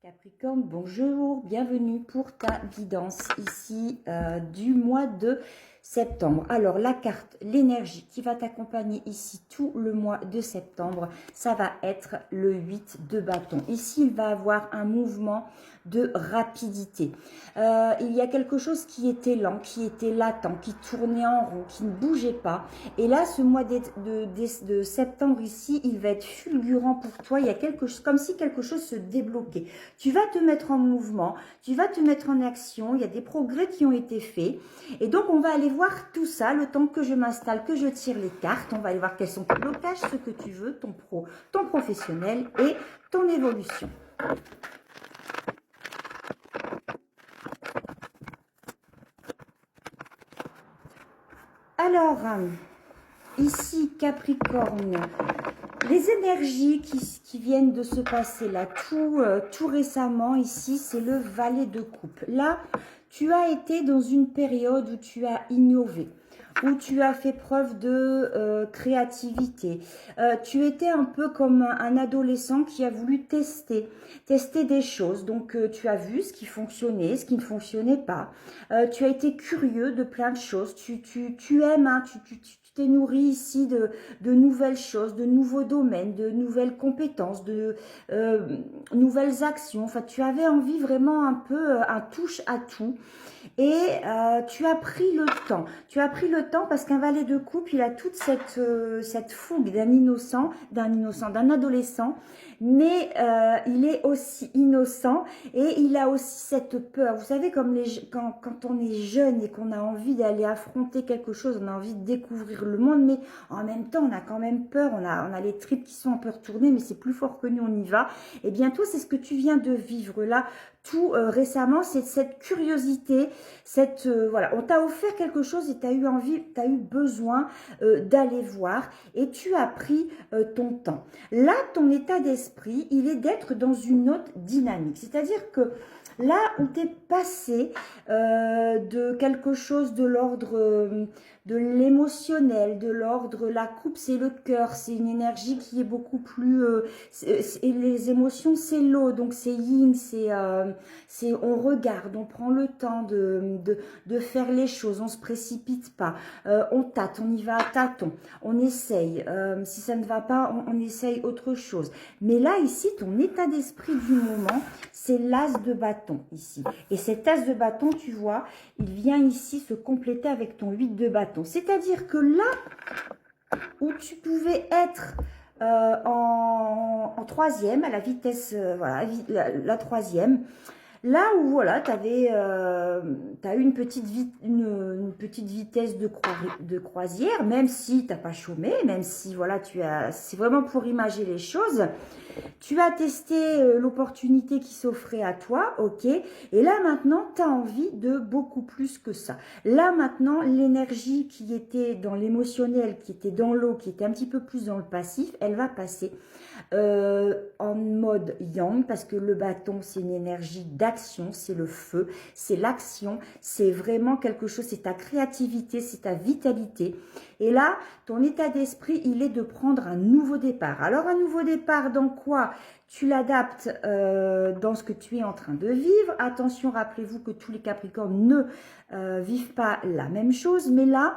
Capricorne, bonjour, bienvenue pour ta guidance ici du mois de septembre. Alors la carte, l'énergie qui va t'accompagner ici tout le mois de septembre, ça va être le 8 de bâton. Ici, il va avoir un mouvement de rapidité. Il y a quelque chose qui était lent, qui était latent, qui tournait en rond, qui ne bougeait pas. Et là, ce mois de septembre ici, il va être fulgurant pour toi. Il y a quelque chose, comme si quelque chose se débloquait. Tu vas te mettre en mouvement, tu vas te mettre en action, il y a des progrès qui ont été faits. Et donc, on va aller voir tout ça, le temps que je m'installe, que je tire les cartes. On va aller voir quels sont tes blocages, ce que tu veux, ton professionnel et ton évolution. Alors, ici, Capricorne, les énergies qui viennent de se passer là, tout récemment, ici, c'est le valet de coupe. Là, tu as été dans une période où tu as innové, où tu as fait preuve de créativité. Tu étais un peu comme un adolescent qui a voulu tester des choses. Donc, tu as vu ce qui fonctionnait, ce qui ne fonctionnait pas. Tu as été curieux de plein de choses. Tu aimes, hein, tu t'es nourri ici de nouvelles choses, de nouveaux domaines, de nouvelles compétences, de nouvelles actions. Enfin, tu avais envie vraiment un peu un touche à tout. Et tu as pris le temps. Tu as pris le temps parce qu'un valet de coupe, il a toute cette fougue d'un adolescent, mais il est aussi innocent et il a aussi cette peur. Vous savez, comme quand on est jeune et qu'on a envie d'aller affronter quelque chose, on a envie de découvrir le monde, mais en même temps, on a quand même peur. On a les tripes qui sont un peu retournées, mais c'est plus fort que nous, on y va. Et bien, toi, c'est ce que tu viens de vivre là. Tout récemment, c'est cette curiosité, voilà, on t'a offert quelque chose et tu as eu envie, tu as eu besoin d'aller voir et tu as pris ton temps. Là, ton état d'esprit, il est d'être dans une autre dynamique. C'est-à-dire que là où tu es passé de quelque chose de l'ordre de l'émotionnel, de l'ordre, la coupe, c'est le cœur, c'est une énergie qui est beaucoup plus... et les émotions, c'est l'eau, donc c'est yin, on regarde, on prend le temps de faire les choses, on se précipite pas, on tâte, on y va à tâtons, on essaye, si ça ne va pas, on essaye autre chose. Mais là, ici, ton état d'esprit du moment, c'est l'as de bâton ici. Et cet as de bâton, tu vois, il vient ici se compléter avec ton 8 de bâton. C'est-à-dire que là où tu pouvais être en troisième, à la vitesse, voilà, la troisième, là où voilà, tu as eu une petite vitesse de croisière, même si tu n'as pas chômé, même si voilà, c'est vraiment pour imager les choses. Tu as testé l'opportunité qui s'offrait à toi, ok. Et là maintenant, tu as envie de beaucoup plus que ça. Là maintenant, l'énergie qui était dans l'émotionnel, qui était dans l'eau, qui était un petit peu plus dans le passif, elle va passer en mode yang, parce que le bâton, c'est une énergie d'action, c'est le feu, c'est l'action, c'est vraiment quelque chose, c'est ta créativité, c'est ta vitalité. Et là, ton état d'esprit, il est de prendre un nouveau départ. Alors, un nouveau départ dans quoi? Tu l'adaptes dans ce que tu es en train de vivre. Attention, rappelez-vous que tous les Capricornes ne vivent pas la même chose, mais là,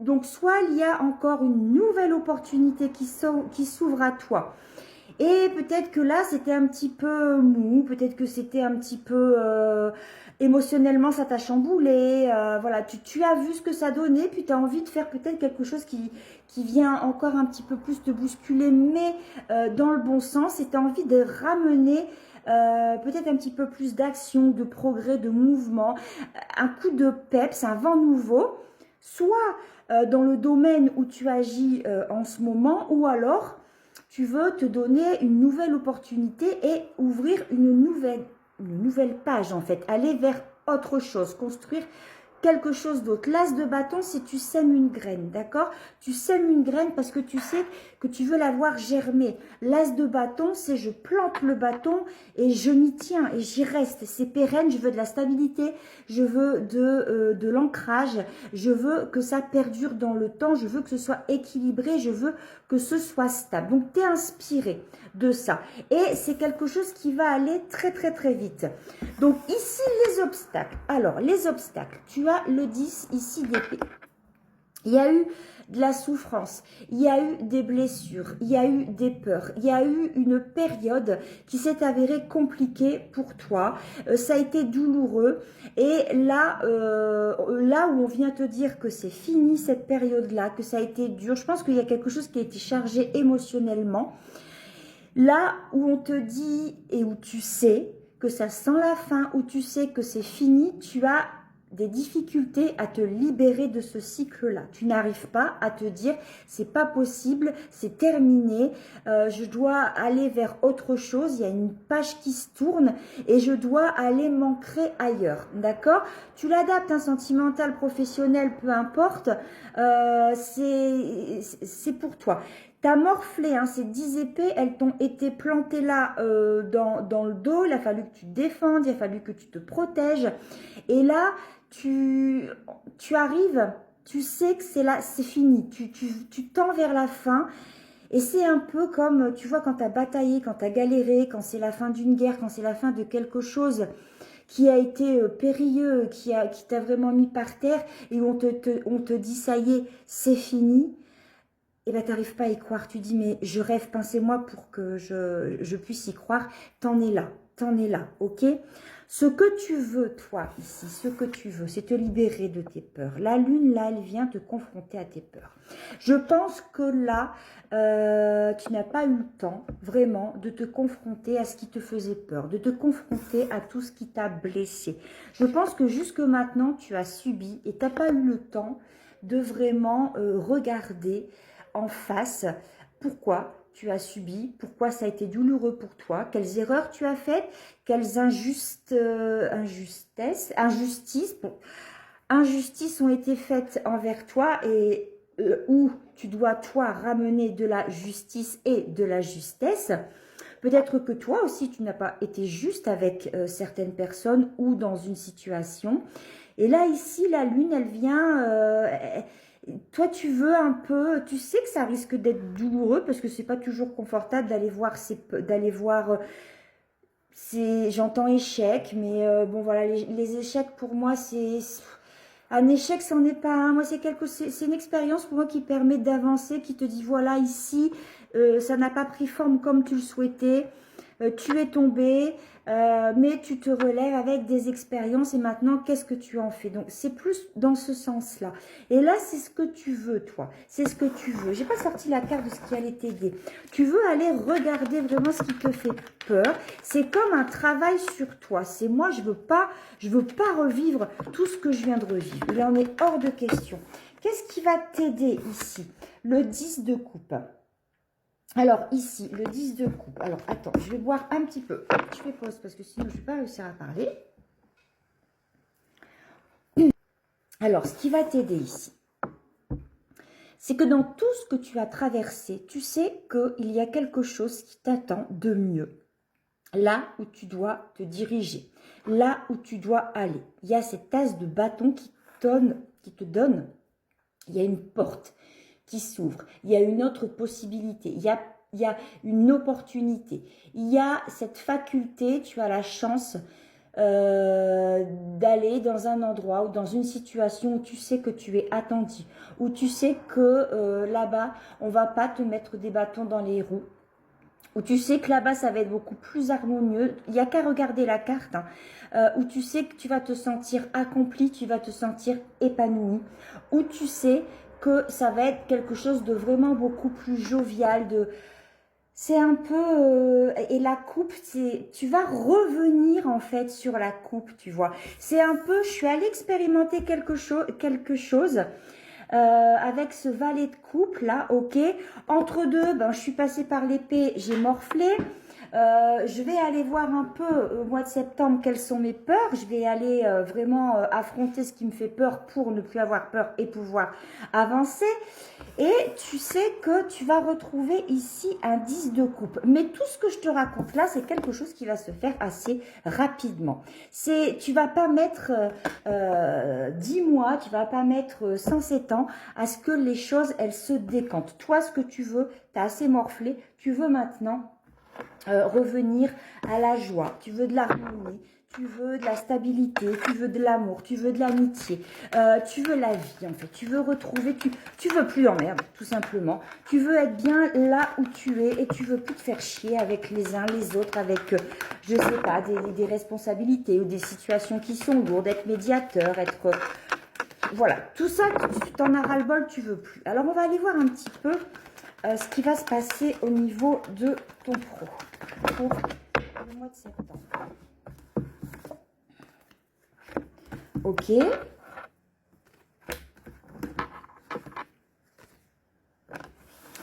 donc soit il y a encore une nouvelle opportunité qui s'ouvre à toi. Et peut-être que là, c'était un petit peu mou, peut-être que c'était un petit peu émotionnellement, ça t'a chamboulé. Voilà, tu as vu ce que ça donnait, puis tu as envie de faire peut-être quelque chose qui vient encore un petit peu plus te bousculer, mais dans le bon sens. Et tu as envie de ramener peut-être un petit peu plus d'action, de progrès, de mouvement, un coup de peps, un vent nouveau, soit dans le domaine où tu agis en ce moment, ou alors tu veux te donner une nouvelle opportunité et ouvrir une nouvelle page en fait, aller vers autre chose, construire quelque chose d'autre. L'as de bâton, c'est tu sèmes une graine, d'accord? Tu sèmes une graine parce que tu sais que tu veux la voir germer. L'as de bâton, c'est je plante le bâton et je m'y tiens et j'y reste. C'est pérenne, je veux de la stabilité, je veux de l'ancrage, je veux que ça perdure dans le temps, je veux que ce soit équilibré, je veux que ce soit stable. Donc, tu es inspiré de ça. Et c'est quelque chose qui va aller très, très, très vite. Donc, ici, les obstacles. Alors, les obstacles, tu as le 10 ici d'épée. Il y a eu de la souffrance, il y a eu des blessures, il y a eu des peurs, il y a eu une période qui s'est avérée compliquée pour toi, ça a été douloureux et là, là où on vient te dire que c'est fini cette période-là, que ça a été dur, je pense qu'il y a quelque chose qui a été chargé émotionnellement, là où on te dit et où tu sais que ça sent la fin, où tu sais que c'est fini, tu as des difficultés à te libérer de ce cycle-là. Tu n'arrives pas à te dire c'est pas possible, c'est terminé, je dois aller vers autre chose, il y a une page qui se tourne et je dois aller m'ancrer ailleurs, d'accord? Tu l'adaptes, un sentimental, professionnel, peu importe, c'est pour toi. T'as morflé, hein, ces 10 épées, elles t'ont été plantées là dans le dos, il a fallu que tu te défendes, il a fallu que tu te protèges. Et là, tu arrives, tu sais que c'est là, c'est fini, tu tends vers la fin. Et c'est un peu comme, tu vois, quand tu as bataillé, quand tu as galéré, quand c'est la fin d'une guerre, quand c'est la fin de quelque chose qui a été périlleux, qui t'a vraiment mis par terre, et où on te dit, ça y est, c'est fini. Et bien, tu n'arrives pas à y croire. Tu dis, mais je rêve, pincez-moi pour que je puisse y croire. T'en es là, ok? Ce que tu veux, toi, ici, ce que tu veux, c'est te libérer de tes peurs. La lune, là, elle vient te confronter à tes peurs. Je pense que là, tu n'as pas eu le temps, vraiment, de te confronter à ce qui te faisait peur, de te confronter à tout ce qui t'a blessé. Je pense que jusque maintenant, tu as subi et tu n'as pas eu le temps de vraiment regarder en face, pourquoi tu as subi, pourquoi ça a été douloureux pour toi, quelles erreurs tu as faites, quelles injustices ont été faites envers toi et où tu dois, toi, ramener de la justice et de la justesse. Peut-être que toi aussi, tu n'as pas été juste avec certaines personnes ou dans une situation. Et là, ici, la lune, elle vient... toi, tu veux un peu, tu sais que ça risque d'être douloureux parce que c'est pas toujours confortable d'aller voir j'entends échec, mais bon voilà, les échecs pour moi c'est un échec, c'en est pas un. Moi c'est une expérience pour moi qui permet d'avancer, qui te dit voilà ici ça n'a pas pris forme comme tu le souhaitais. Tu es tombé, mais tu te relèves avec des expériences et maintenant, qu'est-ce que tu en fais? Donc, c'est plus dans ce sens-là. Et là, c'est ce que tu veux, toi. C'est ce que tu veux. J'ai pas sorti la carte de ce qui allait t'aider. Tu veux aller regarder vraiment ce qui te fait peur. C'est comme un travail sur toi. C'est moi, je veux pas revivre tout ce que je viens de revivre. Il en est hors de question. Qu'est-ce qui va t'aider ici? Le 10 de coupe. Alors, ici, le 10 de coupe. Alors, attends, je vais boire un petit peu. Je fais pause parce que sinon, je ne vais pas réussir à parler. Alors, ce qui va t'aider ici, c'est que dans tout ce que tu as traversé, tu sais qu'il y a quelque chose qui t'attend de mieux. Là où tu dois te diriger, là où tu dois aller. Il y a cette tasse de bâton qui te donne, il y a une porte qui s'ouvre, il y a une autre possibilité, il y a une opportunité, il y a cette faculté, tu as la chance d'aller dans un endroit ou dans une situation où tu sais que tu es attendu, où tu sais que là-bas, on va pas te mettre des bâtons dans les roues, où tu sais que là-bas, ça va être beaucoup plus harmonieux. Il n'y a qu'à regarder la carte, hein, où tu sais que tu vas te sentir accompli, tu vas te sentir épanoui, où tu sais que ça va être quelque chose de vraiment beaucoup plus jovial, c'est un peu... et la coupe, tu vas revenir en fait sur la coupe, tu vois. C'est un peu, je suis allée expérimenter quelque chose avec ce valet de coupe là, ok. Entre deux, ben, je suis passée par l'épée, j'ai morflé. Je vais aller voir un peu au mois de septembre quelles sont mes peurs. Je vais aller vraiment affronter ce qui me fait peur pour ne plus avoir peur et pouvoir avancer. Et tu sais que tu vas retrouver ici un 10 de coupe. Mais tout ce que je te raconte là, c'est quelque chose qui va se faire assez rapidement. Tu vas pas mettre 10 mois, tu vas pas mettre 107 ans à ce que les choses, elles se décantent. Toi, ce que tu veux, tu as assez morflé, tu veux maintenant revenir à la joie, tu veux de l'harmonie, tu veux de la stabilité, tu veux de l'amour, tu veux de l'amitié, tu veux la vie en fait, tu veux retrouver, tu veux plus en merde tout simplement, tu veux être bien là où tu es et tu veux plus te faire chier avec les uns les autres, avec je sais pas, des responsabilités ou des situations qui sont lourdes, être médiateur, être... Voilà, tout ça, tu t'en as ras-le-bol, tu veux plus. Alors on va aller voir un petit peu ce qui va se passer au niveau de ton pro pour le mois de septembre. Ok.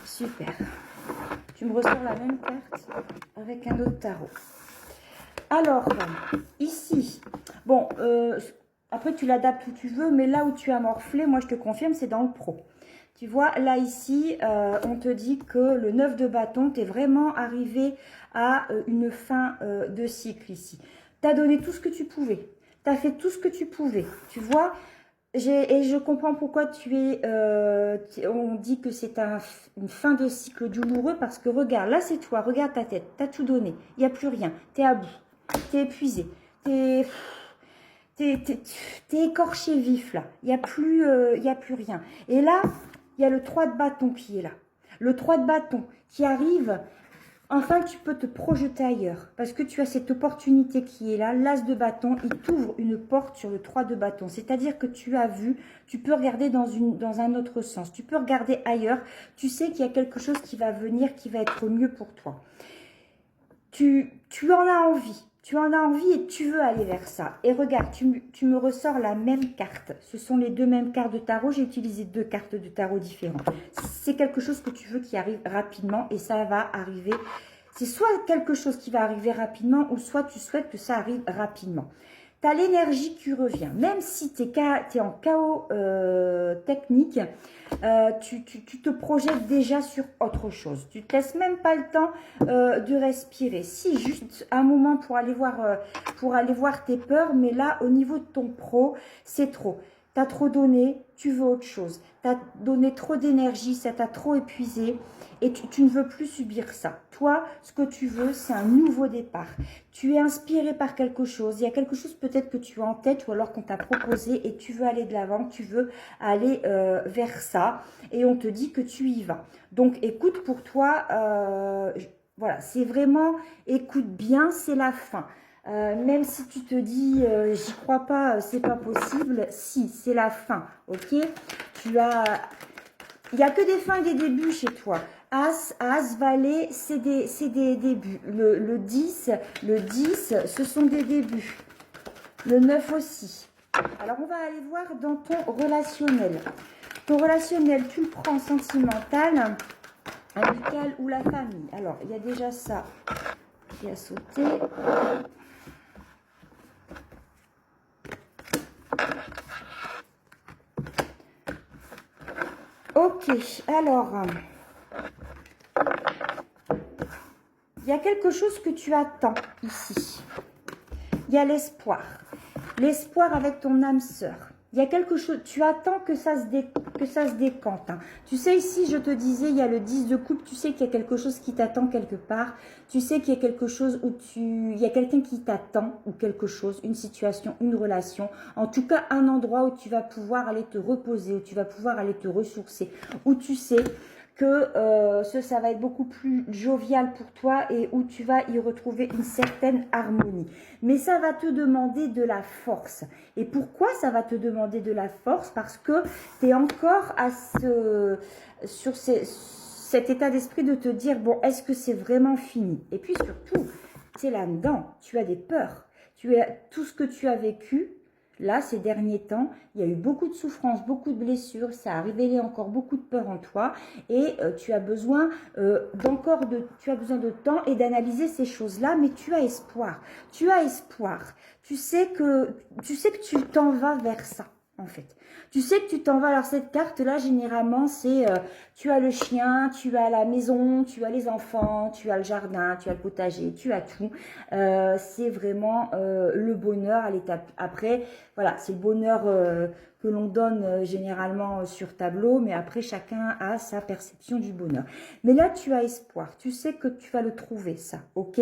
Super. Tu me ressors la même carte avec un autre tarot. Alors, ici, bon, après tu l'adaptes où tu veux, mais là où tu as morflé, moi je te confirme, c'est dans le pro. Tu vois, là ici, on te dit que le 9 de bâton, tu es vraiment arrivé à une fin de cycle ici. Tu as donné tout ce que tu pouvais. Tu as fait tout ce que tu pouvais. Tu vois, et je comprends pourquoi on dit que c'est une fin de cycle douloureux parce que regarde, là c'est toi, regarde ta tête, tu as tout donné. Il n'y a plus rien. Tu es à bout. Tu es épuisé. T'es écorché vif là. Il n'y a plus rien. Et là, il y a le 3 de bâton qui est là. Le 3 de bâton qui arrive. Enfin, tu peux te projeter ailleurs. Parce que tu as cette opportunité qui est là. L'as de bâton, il t'ouvre une porte sur le 3 de bâton. C'est-à-dire que tu as vu, tu peux regarder dans un autre sens. Tu peux regarder ailleurs. Tu sais qu'il y a quelque chose qui va venir, qui va être mieux pour toi. Tu en as envie. Tu en as envie et tu veux aller vers ça. Et regarde, tu me ressors la même carte. Ce sont les deux mêmes cartes de tarot. J'ai utilisé deux cartes de tarot différentes. C'est quelque chose que tu veux qui arrive rapidement et ça va arriver. C'est soit quelque chose qui va arriver rapidement ou soit tu souhaites que ça arrive rapidement. Tu as l'énergie qui revient. Même si tu es en chaos technique, tu te projettes déjà sur autre chose. Tu ne te laisses même pas le temps de respirer. Si, juste un moment pour aller voir tes peurs, mais là, au niveau de ton pro, c'est trop. Tu as trop donné, tu veux autre chose. Tu as donné trop d'énergie, ça t'a trop épuisé et tu ne veux plus subir ça. Toi, ce que tu veux, c'est un nouveau départ. Tu es inspiré par quelque chose. Il y a quelque chose peut-être que tu as en tête ou alors qu'on t'a proposé et tu veux aller de l'avant, tu veux aller vers ça et on te dit que tu y vas. Donc, écoute, pour toi, voilà, c'est vraiment, écoute bien, c'est la fin. Même si tu te dis j'y crois pas, c'est pas possible, si, c'est la fin, ok? Il n'y a que des fins et des débuts chez toi. As, valet, c'est des débuts. Le 10, ce sont des débuts. Le 9 aussi. Alors, on va aller voir dans ton relationnel. Ton relationnel, tu le prends sentimental, amical ou la famille. Alors, il y a déjà ça qui a sauté. Ok, alors, il y a quelque chose que tu attends ici. Il y a l'espoir. L'espoir avec ton âme sœur. Il y a quelque chose, tu attends que ça se décante. Hein. Tu sais, ici, je te disais, il y a le 10 de coupe, tu sais qu'il y a quelque chose qui t'attend quelque part. Tu sais qu'il y a quelque chose où il y a quelqu'un qui t'attend, ou quelque chose, une situation, une relation. En tout cas, un endroit où tu vas pouvoir aller te reposer, où tu vas pouvoir aller te ressourcer, où tu sais que ça va être beaucoup plus jovial pour toi et où tu vas y retrouver une certaine harmonie. Mais ça va te demander de la force. Et pourquoi ça va te demander de la force? Parce que tu es encore sur cet état d'esprit de te dire, bon, est-ce que c'est vraiment fini? Et puis surtout, tu es là-dedans, tu as des peurs. Tout ce que tu as vécu, Là, ces derniers temps, il y a eu beaucoup de souffrances, beaucoup de blessures, ça a révélé encore beaucoup de peur en toi et tu as besoin tu as besoin de temps et d'analyser ces choses-là, mais tu as espoir. Tu as espoir. Tu sais que tu t'en vas vers ça. En fait, tu sais que tu t'en vas. Alors cette carte là, généralement, c'est tu as le chien, tu as la maison, tu as les enfants, tu as le jardin, tu as le potager, tu as tout. C'est vraiment le bonheur à l'étape après. Voilà, c'est le bonheur que l'on donne généralement sur tableau, mais après chacun a sa perception du bonheur. Mais là, tu as espoir. Tu sais que tu vas le trouver, ça, ok?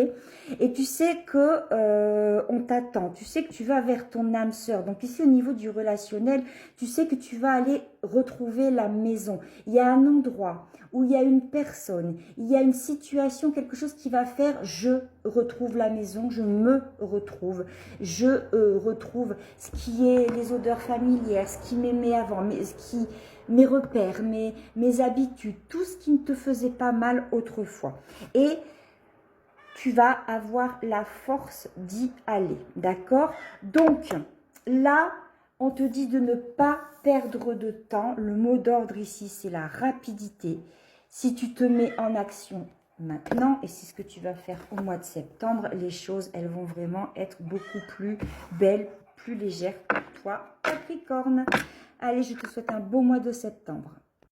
Et tu sais que on t'attend. Tu sais que tu vas vers ton âme sœur. Donc ici, au niveau du relationnel, tu sais que tu vas aller retrouver la maison. Il y a un endroit où il y a une personne, il y a une situation, quelque chose qui va faire je retrouve la maison, je me retrouve, je retrouve ce qui est les odeurs familières, ce qui m'aimait avant, mes repères, mes habitudes, tout ce qui ne te faisait pas mal autrefois. Et tu vas avoir la force d'y aller, d'accord? Donc là, on te dit de ne pas perdre de temps. Le mot d'ordre ici, c'est la rapidité. Si tu te mets en action maintenant, et c'est ce que tu vas faire au mois de septembre, les choses, elles vont vraiment être beaucoup plus belles, plus légères pour toi, Capricorne. Allez, je te souhaite un beau mois de septembre.